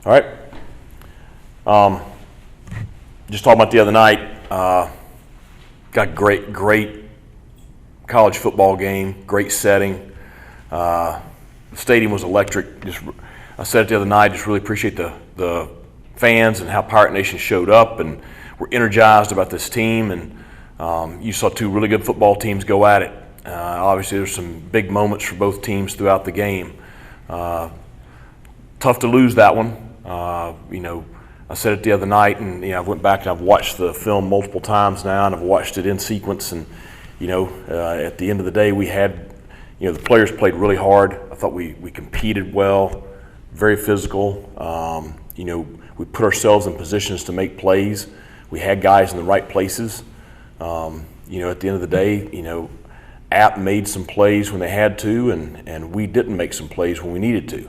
All right. Just talking about the other night. Got great college football game. Great setting. The stadium was electric. I said it the other night. Just really appreciate the fans and how Pirate Nation showed up, and we're energized about this team. And you saw two really good football teams go at it. Obviously, there's some big moments for both teams throughout the game. Tough to lose that one. I said it the other night, and I went back and I've watched the film multiple times now, and I've watched it in sequence. And at the end of the day, we had, the players played really hard. I thought we competed well, very physical. We put ourselves in positions to make plays. We had guys in the right places. At the end of the day, App made some plays when they had to, and we didn't make some plays when we needed to.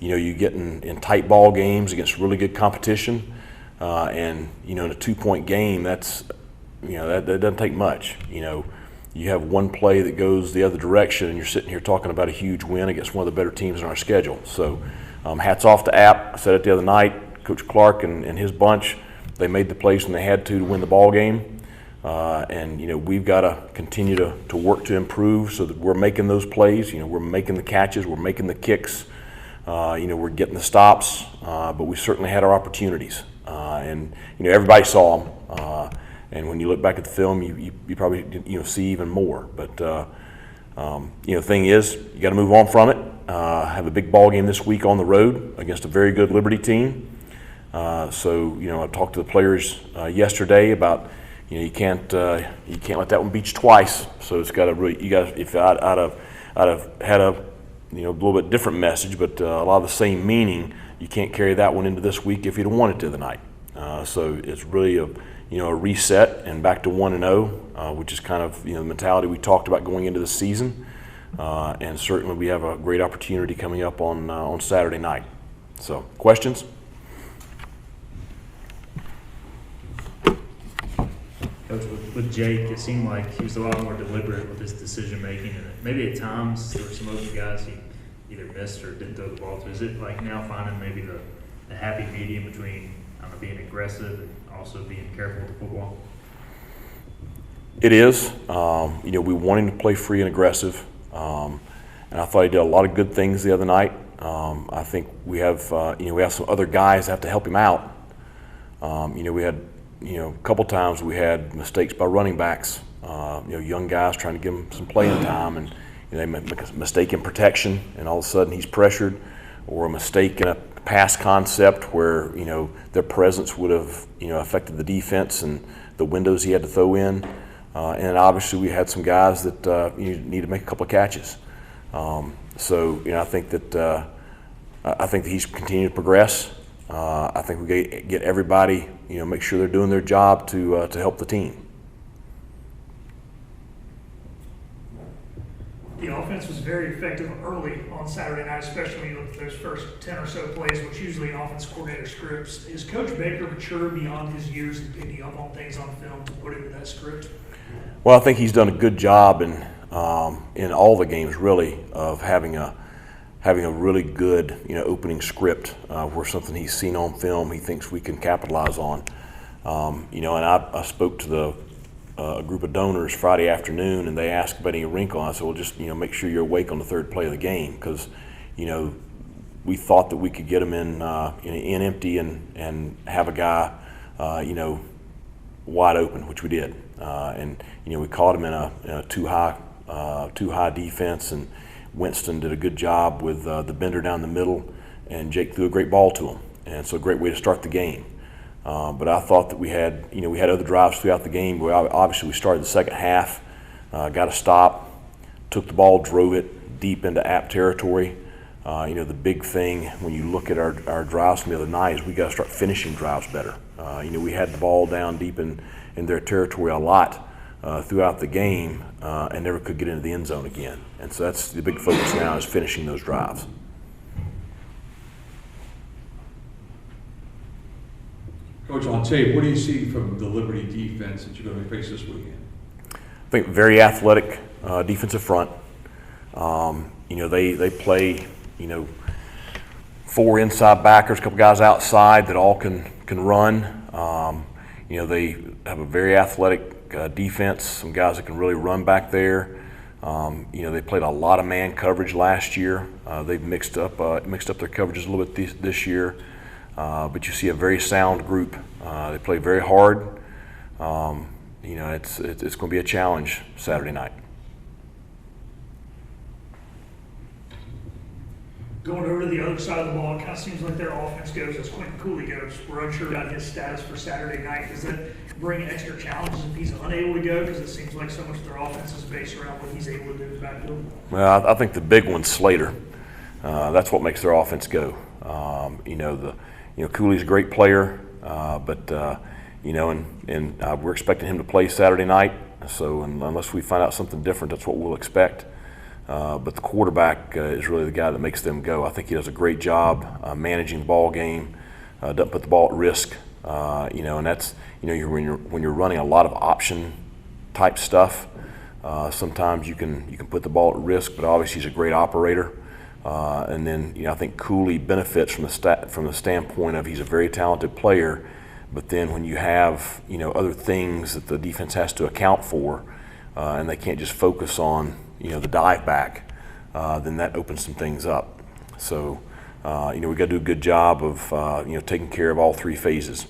You get in tight ball games against really good competition, and in a 2-point game, that doesn't take much. You have one play that goes the other direction, and you're sitting here talking about a huge win against one of the better teams in our schedule. So, hats off to App. I said it the other night. Coach Clark and his bunch, they made the plays when they had to win the ball game. We've got to continue to work to improve so that we're making those plays. We're making the catches, we're making the kicks, we're getting the stops, but we certainly had our opportunities. Everybody saw them. And when you look back at the film, you probably see even more. But the thing is, you got to move on from it. Have a big ball game this week on the road against a very good Liberty team. I talked to the players yesterday about. You can't let that one beat you twice. So it's got to really, if I'd have had a little bit different message, but a lot of the same meaning. You can't carry that one into this week if you'd have wanted to tonight. So it's really a reset and back to 1-0, which is kind of the mentality we talked about going into the season. And certainly we have a great opportunity coming up on Saturday night. So questions? Coach, with Jake, it seemed like he was a lot more deliberate with his decision making, and maybe at times there were some other guys he either missed or didn't throw the ball to. Is it like now finding maybe the happy medium between being aggressive and also being careful with the football? It is. We want him to play free and aggressive, and I thought he did a lot of good things the other night. I think we have some other guys that have to help him out. We had. A couple times we had mistakes by running backs, young guys trying to give him some playing time, and they make a mistake in protection, and all of a sudden he's pressured, or a mistake in a pass concept where their presence would have affected the defense and the windows he had to throw in, and obviously we had some guys that need to make a couple of catches. I think that he's continued to progress. I think we get everybody, make sure they're doing their job to help the team. The offense was very effective early on Saturday night, especially when you look at those first 10 or so plays, which usually an offense coordinator scripts. Is Coach Baker mature beyond his years and picking up on things on film to put into that script? Well, I think he's done a good job in all the games, really, of having a really good, opening script where something he's seen on film he thinks we can capitalize on. And I spoke to a group of donors Friday afternoon, and they asked about any wrinkle. And I said, well, just make sure you're awake on the third play of the game, because we thought that we could get him in empty and have a guy wide open, which we did. We caught him in a too high defense, and Winston did a good job with the bender down the middle, and Jake threw a great ball to him, and so a great way to start the game. But I thought that we had other drives throughout the game. Obviously, we started the second half, got a stop, took the ball, drove it deep into App territory. The big thing when you look at our drives from the other night is we got to start finishing drives better. We had the ball down deep in their territory a lot throughout the game, and never could get into the end zone again. And so that's the big focus now, is finishing those drives. Coach, on tape, what do you see from the Liberty defense that you're going to face this weekend? I think very athletic defensive front. They play 4 inside backers, a couple guys outside that all can run. You know, they have a very athletic defense, some guys that can really run back there. You know, they played a lot of man coverage last year. They've mixed up their coverages a little bit this year. But you see a very sound group. They play very hard. You know, it's going to be a challenge Saturday night. Going over to the other side of the ball, it kind of seems like their offense goes as Quentin Cooley goes. We're unsure about his status for Saturday night. Does that bring extra challenges if he's unable to go? Because it seems like so much of their offense is based around what he's able to do in the backfield. Well, I think the big one's Slater. That's what makes their offense go. You know, Cooley's a great player, but you know, and we're expecting him to play Saturday night. So unless we find out something different, that's what we'll expect. But the quarterback is really the guy that makes them go. I think he does a great job managing the ball game, doesn't put the ball at risk. You know, and that's, you know, when you're running a lot of option type stuff, sometimes you can put the ball at risk. But obviously he's a great operator. And then, you know, I think Cooley benefits from the standpoint of he's a very talented player. But then when you have, you know, other things that the defense has to account for, and they can't just focus on, you know, the dive back, then that opens some things up. So, you know, we got to do a good job of, you know, taking care of all 3 phases.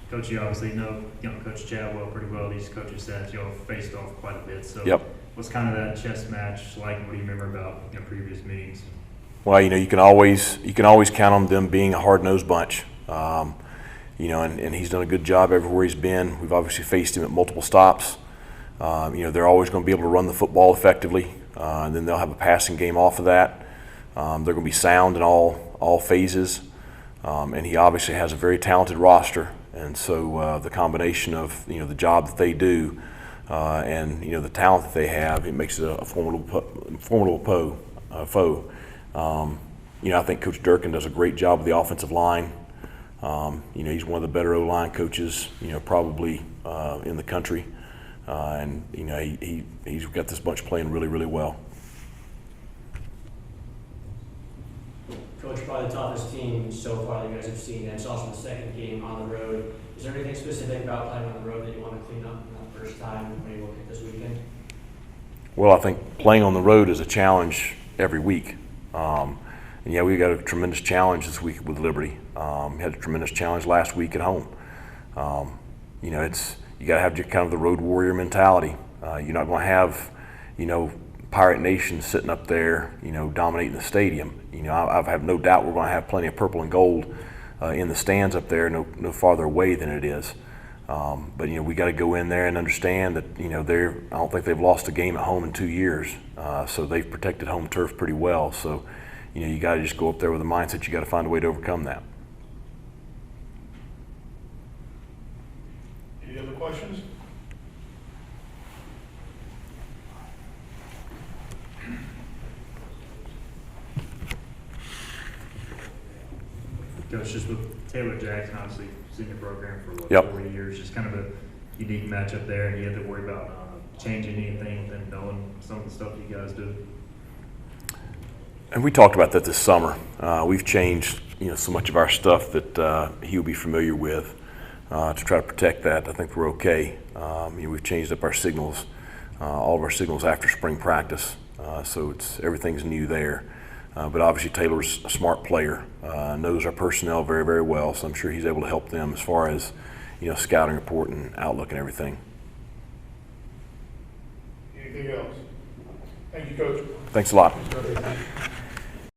Coach, you obviously know Coach Chadwell pretty well. These coaching stats, y'all faced off quite a bit. So, yep. What's kind of that chess match like? What do you remember about previous meetings? Well, you know, you can always count on them being a hard-nosed bunch. You know, and he's done a good job everywhere he's been. We've obviously faced him at multiple stops. You know, they're always going to be able to run the football effectively, and then they'll have a passing game off of that. They're going to be sound in all phases, and he obviously has a very talented roster. And so the combination of, you know, the job that they do and, you know, the talent that they have, it makes it a formidable foe. You know, I think Coach Durkin does a great job with the offensive line. You know, he's one of the better O-line coaches, you know, probably in the country. And, you know, he's got this bunch playing really, really well. Coach, probably the toughest team so far that you guys have seen, and it's also the second game on the road. Is there anything specific about playing on the road that you want to clean up in that first time when you look at this weekend? Well, I think playing on the road is a challenge every week. And yeah, we got a tremendous challenge this week with Liberty. We had a tremendous challenge last week at home. You know, you got to have kind of the road warrior mentality. You're not going to have, you know, Pirate Nation sitting up there, you know, dominating the stadium. You know, I have no doubt we're going to have plenty of purple and gold in the stands up there, no farther away than it is. But, you know, we got to go in there and understand that, you know, I don't think they've lost a game at home in 2 years. So they've protected home turf pretty well. So, you know, you got to just go up there with a mindset you got to find a way to overcome that. Any other questions? Coach, just with Taylor Jackson, obviously senior program for Yep. 40 years, just kind of a unique matchup there, and you had to worry about changing anything within knowing some of the stuff you guys do. And we talked about that this summer. We've changed, you know, so much of our stuff that he'll be familiar with to try to protect that. I think we're okay. You know, we've changed up our signals, all of our signals after spring practice, so everything's new there. But obviously Taylor's a smart player, knows our personnel very, very well, so I'm sure he's able to help them as far as, you know, scouting report and outlook and everything. Anything else? Thank you, Coach. Thanks a lot.